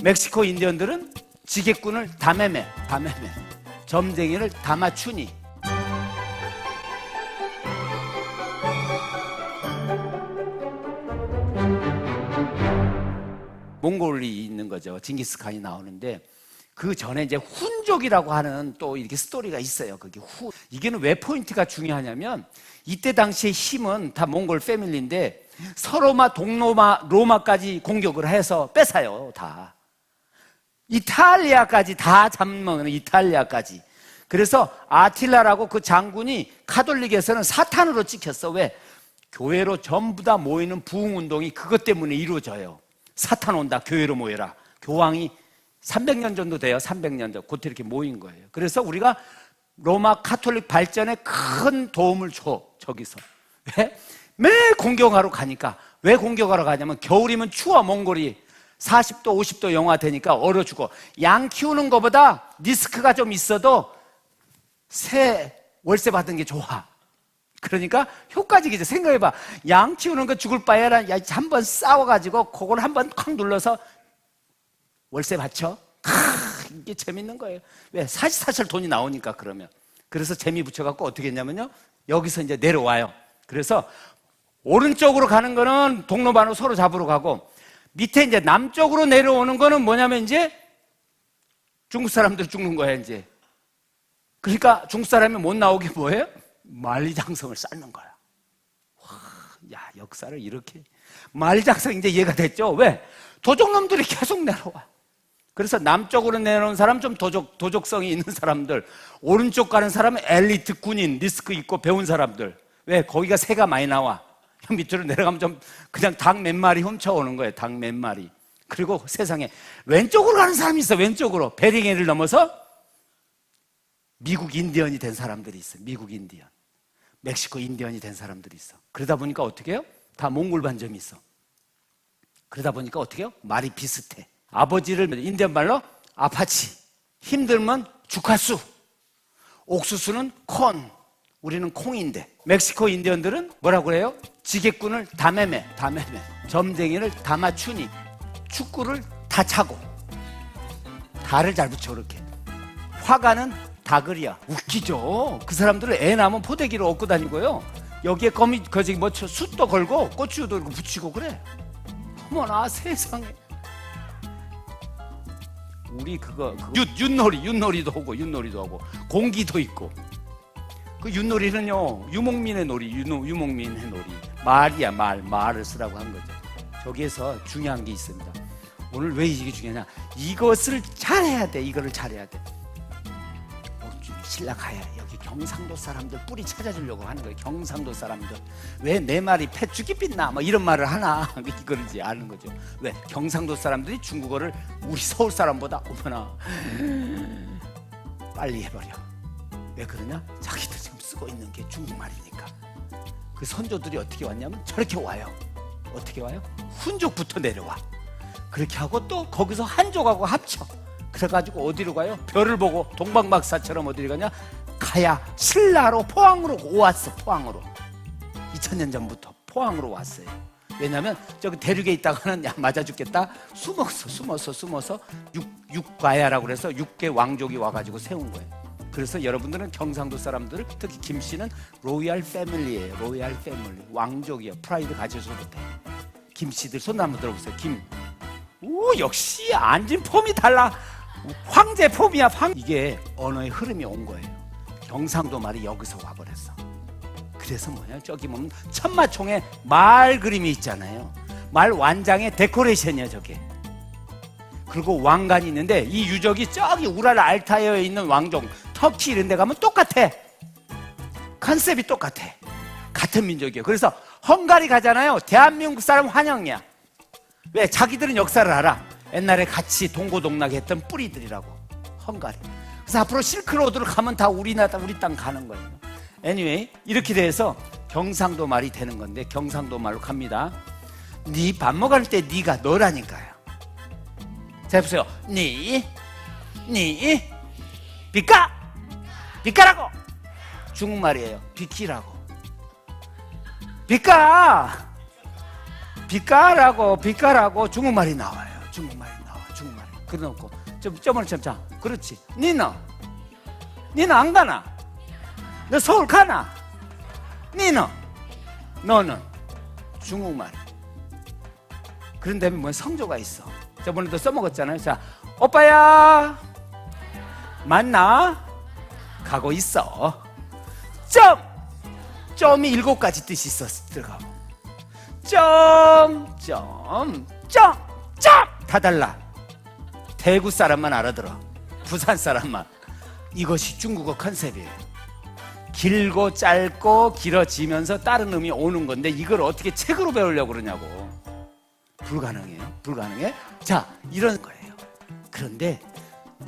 멕시코 인디언들은 지게꾼을 다메메, 점쟁이를 다마추니. 몽골이 있는 거죠. 징기스칸이 나오는데 그 전에 이제 훈족이라고 하는 또 이렇게 스토리가 있어요. 그게 이게는 왜 포인트가 중요하냐면 이때 당시의 힘은 다 몽골 패밀리인데 서로마, 동로마, 로마까지 공격을 해서 뺏어요. 다 이탈리아까지 다 잡먹는 이탈리아까지. 그래서 아틸라라고 그 장군이 카톨릭에서는 사탄으로 찍혔어. 왜? 교회로 전부 다 모이는 부흥운동이 그것 때문에 이루어져요. 사탄 온다, 교회로 모여라. 교황이 300년 정도 돼요. 300년 정도. 그때 이렇게 모인 거예요. 그래서 우리가 로마 카톨릭 발전에 큰 도움을 줘. 저기서. 왜? 매일 공격하러 가니까. 왜 공격하러 가냐면 겨울이면 추워. 몽골이 40도 50도 영하 되니까 얼어 죽어. 양 키우는 것보다 리스크가 좀 있어도 새 월세 받은 게 좋아. 그러니까 효과적이죠. 생각해봐. 양 키우는 거 죽을 바에야 한번 싸워가지고 그걸 한번 콱 눌러서 월세 받쳐. 이게 재밌는 거예요. 왜? 사실 돈이 나오니까. 그러면 그래서 재미 붙여갖고 어떻게 했냐면요, 여기서 이제 내려와요. 그래서 오른쪽으로 가는 거는 동로반으로 서로 잡으러 가고, 밑에 이제 남쪽으로 내려오는 거는 뭐냐면 이제 중국 사람들 죽는 거야 이제. 그러니까 중국 사람이 못 나오게 뭐예요? 만리장성을 쌓는 거야. 와, 야, 역사를 이렇게. 만리장성 이제 이해가 됐죠? 왜? 도적놈들이 계속 내려와. 그래서 남쪽으로 내려오는 사람, 좀 도적성이 있는 사람들, 오른쪽 가는 사람은 엘리트 군인, 리스크 있고 배운 사람들. 왜? 거기가 새가 많이 나와. 밑으로 내려가면 좀 그냥 닭 몇 마리 훔쳐오는 거예요. 닭 몇 마리. 그리고 세상에 왼쪽으로 가는 사람이 있어. 왼쪽으로 베링해를 넘어서 미국 인디언이 된 사람들이 있어. 미국 인디언, 멕시코 인디언이 된 사람들이 있어. 그러다 보니까 어떻게 해요? 다 몽골 반점이 있어. 그러다 보니까 어떻게 해요? 말이 비슷해. 아버지를 인디언 말로 아파치, 힘들면 주카수, 옥수수는 콘, 우리는 콩인데. 멕시코 인디언들은 뭐라고 그래요? 지게꾼을 다메메, 점쟁이를 다마추니, 축구를 다 차고. 다를 잘 붙여. 그렇게 화가는 다그리야. 웃기죠. 그 사람들은 애 낳으면 포대기로 얻고 다니고요, 여기에 거기 뭐 숯도 걸고 고추도 이렇게 붙이고 그래. 어머나 세상에. 우리 윷놀이도 하고 공기도 있고. 그 윷놀이는요, 유목민의 놀이, 유목민의 놀이. 말이야, 말을 쓰라고 한 거죠. 저기에서 중요한 게 있습니다. 오늘 왜 이게 중요하냐? 이것을 잘해야 돼. 이거를 잘해야 돼. 신라 가야 여기 경상도 사람들 뿌리 찾아주려고 하는 거예요. 경상도 사람들. 왜 내 말이 패죽이 빛나? 뭐 이런 말을 하나. 이거는지 아는 거죠. 왜? 경상도 사람들이 중국어를 우리 서울 사람보다 어머나 빨리 해버려. 왜 그러냐? 자기들 지금 쓰고 있는 게 중국말이니까. 그 선조들이 어떻게 왔냐면 저렇게 와요. 어떻게 와요? 훈족부터 내려와. 그렇게 하고 또 거기서 한족하고 합쳐. 그래가지고 어디로 가요? 별을 보고 동방박사처럼 어디로 가냐? 가야 신라로 포항으로 왔어. 포항으로 2000년 전부터 포항으로 왔어요. 왜냐면 저기 대륙에 있다가는 야 맞아 죽겠다, 숨어서 육가야라고 그래서 6개 왕족이 와가지고 세운 거예요. 그래서 여러분들은 경상도 사람들을, 특히 김 씨는 로얄 패밀리예요. 로얄 패밀리, 왕족이에요. 프라이드 가지셔도 돼. 김 씨들 손 한번 들어보세요. 김. 오, 역시 앉은 폼이 달라. 황제 폼이야. 이게 언어의 흐름이 온 거예요. 경상도 말이 여기서 와버렸어. 그래서 뭐냐, 저기 보면 천마총에 말 그림이 있잖아요. 말 완장의 데코레이션이야 저게. 그리고 왕관이 있는데 이 유적이 저기 우랄 알타이어에 있는 왕족, 터키 이런 데 가면 똑같아. 컨셉이 똑같아. 같은 민족이에요. 그래서 헝가리 가잖아요. 대한민국 사람 환영이야. 왜? 자기들은 역사를 알아. 옛날에 같이 동고동락했던 뿌리들이라고. 헝가리. 그래서 앞으로 실크로드를 가면 다 우리 땅 가는 거예요. anyway, 이렇게 돼서 경상도 말이 되는 건데, 경상도 말로 갑니다. 네 밥 먹을 때 네가 너라니까요. 자, 보세요. 비까라고. 중국말이에요. 비키라고. 비까라고 중국말이 나와요. 중국말이. 그래놓고 점을 자, 그렇지. 니는 안 가나? 너 서울 가나? 너는 중국말. 그런 다음에 뭐 성조가 있어. 저번에도 써먹었잖아요. 자, 오빠야 만나 가고 있어. 점이 7가지 뜻이 있어. 들어가고 점 다 달라. 대구 사람만 알아들어. 부산 사람만. 이것이 중국어 컨셉이에요. 길고 짧고 길어지면서 다른 의미 오는 건데 이걸 어떻게 책으로 배우려고 그러냐고. 불가능해. 자, 이런 거예요. 그런데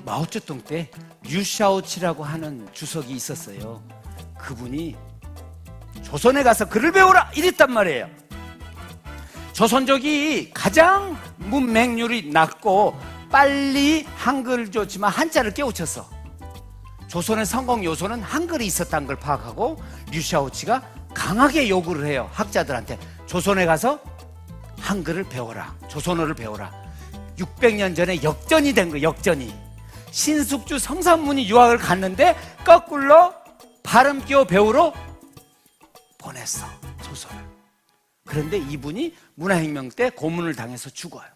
마오쩌둥 때 류샤오치라고 하는 주석이 있었어요. 그분이 조선에 가서 글을 배우라 이랬단 말이에요. 조선족이 가장 문맹률이 낮고 빨리 한글을 줬지만 한자를 깨우쳤어. 조선의 성공 요소는 한글이 있었다는 걸 파악하고 류샤오치가 강하게 요구를 해요. 학자들한테 조선에 가서 한글을 배워라. 조선어를 배워라. 600년 전에 역전이 된 거예요. 역전이. 신숙주 성산문이 유학을 갔는데 거꾸로 발음기호 배우러 보냈어. 조선을. 그런데 이분이 문화혁명 때 고문을 당해서 죽어요.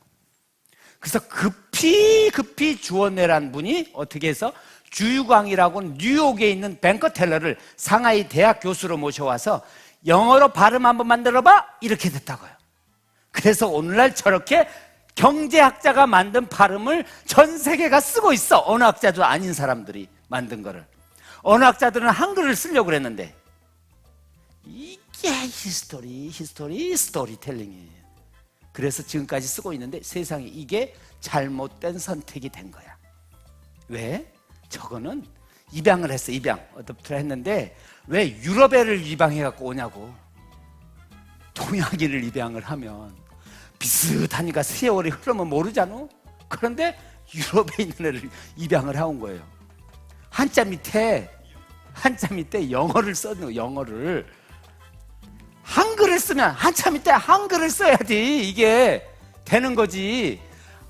그래서 급히 주원내란 분이 어떻게 해서 주유광이라고 뉴욕에 있는 뱅커 텔러를 상하이 대학 교수로 모셔와서 영어로 발음 한번 만들어봐 이렇게 됐다고요. 그래서 오늘날 저렇게 경제학자가 만든 발음을 전 세계가 쓰고 있어. 언어학자도 아닌 사람들이 만든 거를. 언어학자들은 한글을 쓰려고 그랬는데 이게 스토리텔링이에요. 그래서 지금까지 쓰고 있는데 세상에 이게 잘못된 선택이 된 거야. 왜? 저거는 입양을 했어. 어댑트를 했는데 왜 유럽애를 입양해갖고 오냐고. 동양인을 입양을 하면 비슷하니까 세월이 흐르면 모르잖아. 그런데 유럽에 있는 애를 입양을 해온 거예요. 한자 밑에 영어를 썼는 영어를. 한글을 쓰면 한자 밑에 한글을 써야지 이게 되는 거지.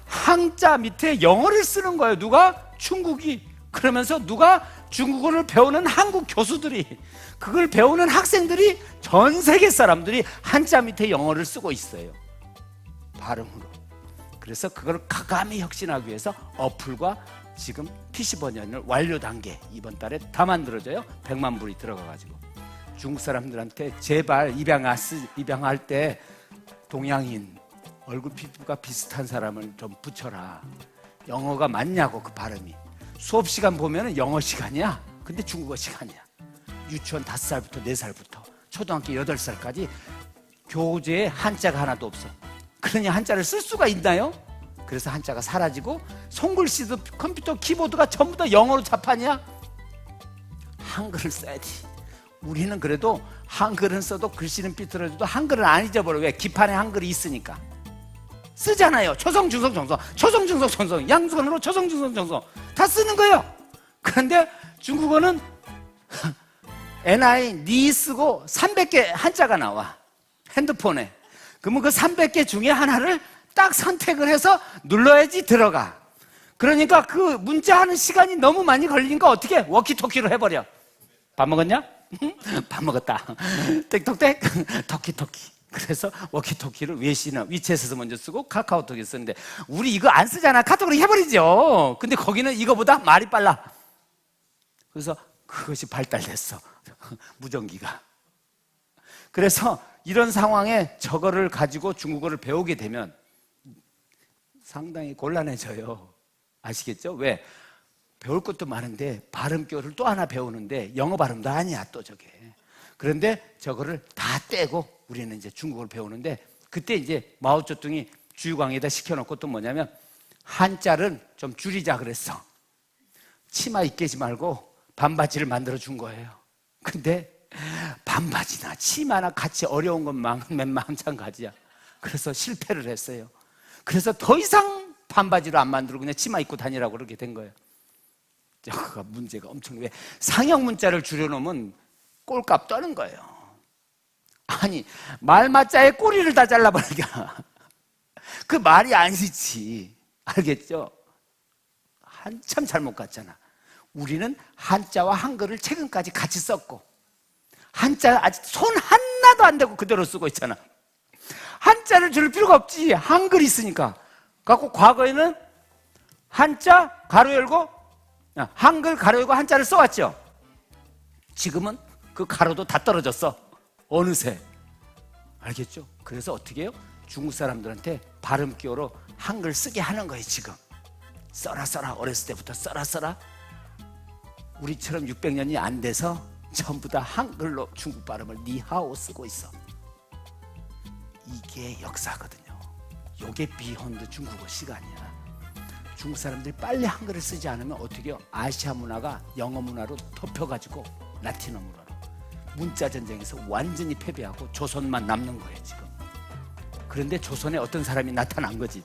한자 밑에 영어를 쓰는 거예요. 누가? 중국이. 그러면서 누가? 중국어를 배우는 한국 교수들이, 그걸 배우는 학생들이, 전 세계 사람들이 한자 밑에 영어를 쓰고 있어요. 발음으로. 그래서 그걸 가감히 혁신하기 위해서 어플과 지금 PC 번역을 완료 단계 이번 달에 다 만들어져요. 100만 불이 들어가가지고. 중국 사람들한테 제발 입양할 때 동양인 얼굴 피부가 비슷한 사람을 좀 붙여라. 영어가 맞냐고. 그 발음이. 수업 시간 보면은 영어 시간이야. 근데 중국어 시간이야. 유치원 5살부터 4살부터 초등학교 8살까지 교재에 한자가 하나도 없어. 그러니 한자를 쓸 수가 있나요? 그래서 한자가 사라지고 손글씨도 컴퓨터 키보드가 전부 다 영어로 자판이야. 한글을 써야지. 우리는 그래도 한글은 써도 글씨는 삐뚤어져도 한글은 안 잊어버려. 왜? 기판에 한글이 있으니까 쓰잖아요. 초성, 중성, 정성, 초성, 중성, 정성, 양손으로 초성, 중성, 정성 다 쓰는 거예요. 그런데 중국어는 NI, 니 쓰고 300개 한자가 나와 핸드폰에. 그러면 그 300개 중에 하나를 딱 선택을 해서 눌러야지 들어가. 그러니까 그 문자하는 시간이 너무 많이 걸리니까 어떻게? 워키토키로 해버려. 밥 먹었냐? 밥 먹었다. 땡톡땡 토키토키. 그래서 워키토키를 외시나 위챗에서 먼저 쓰고 카카오톡에 쓰는데 우리 이거 안 쓰잖아. 카톡으로 해버리죠. 근데 거기는 이거보다 말이 빨라. 그래서 그것이 발달됐어. 무전기가. 그래서 이런 상황에 저거를 가지고 중국어를 배우게 되면 상당히 곤란해져요. 아시겠죠? 왜? 배울 것도 많은데 발음교를 또 하나 배우는데 영어 발음도 아니야 또 저게. 그런데 저거를 다 떼고 우리는 이제 중국어를 배우는데 그때 이제 마오쩌둥이 주유광에다 시켜놓고 또 뭐냐면 한자를 좀 줄이자 그랬어. 치마 입게지 말고 반바지를 만들어 준 거예요. 근데 반바지나 치마나 같이 어려운 건 마찬가지야. 그래서 실패를 했어요. 그래서 더 이상 반바지로 안 만들고 그냥 치마 입고 다니라고 그렇게 된 거예요. 저거가 문제가 엄청. 왜? 상형 문자를 줄여놓으면 꼴값 떠는 거예요. 아니 말맞자에 꼬리를 다 잘라버리니까 그 말이 아니지. 알겠죠? 한참 잘못 갔잖아. 우리는 한자와 한글을 최근까지 같이 썼고, 한자 아직 손 하나도 안 대고 그대로 쓰고 있잖아. 한자를 줄 필요가 없지. 한글이 있으니까. 그래갖고 과거에는 한자 가로 열고 한글 가로 열고 한자를 써왔죠. 지금은 그 가로도 다 떨어졌어. 어느새. 알겠죠? 그래서 어떻게 해요? 중국 사람들한테 발음 기호로 한글 쓰게 하는 거예요. 지금 써라 어렸을 때부터 써라. 우리처럼 600년이 안 돼서 전부 다 한글로 중국 발음을 니하오 쓰고 있어. 이게 역사거든요. 이게 비욘드 중국어 시간이야. 중국 사람들이 빨리 한글을 쓰지 않으면 어떻게 해요? 아시아 문화가 영어 문화로 덮여가지고 라틴어 문화로 문자 전쟁에서 완전히 패배하고 조선만 남는 거예요 지금. 그런데 조선에 어떤 사람이 나타난 거지.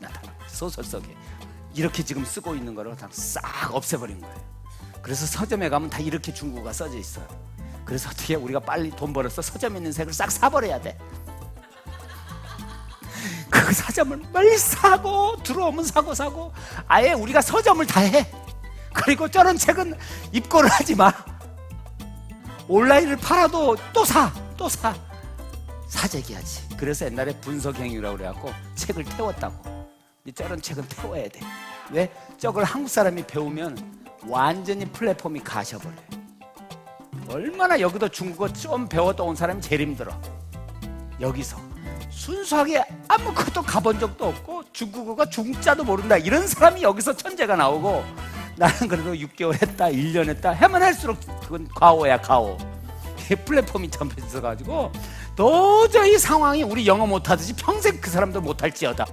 소설 속에 이렇게 지금 쓰고 있는 거를 다 싹 없애버린 거예요. 그래서 서점에 가면 다 이렇게 중국어가 써져 있어요. 그래서 어떻게 우리가 빨리 돈 벌어서 서점에 있는 책을 싹 사버려야 돼. 그 서점을 빨리 사고 들어오면 사고 아예 우리가 서점을 다 해. 그리고 저런 책은 입고를 하지 마. 온라인을 팔아도 또 사. 사재기하지. 그래서 옛날에 분석행위라고 그래갖고 책을 태웠다고. 저런 책은 태워야 돼. 왜? 저걸 한국 사람이 배우면 완전히 플랫폼이 가셔버려요. 얼마나 여기도 중국어 좀 배워도 온 사람이 제일 힘들어. 여기서 순수하게 아무것도 가본 적도 없고 중국어가 중자도 모른다 이런 사람이 여기서 천재가 나오고, 나는 그래도 6개월 했다 1년 했다 하면 할수록 그건 과오야 과오. 플랫폼이 점점 있어가지고 도저히 상황이 우리 영어 못하듯이 평생 그 사람도 못할지어다.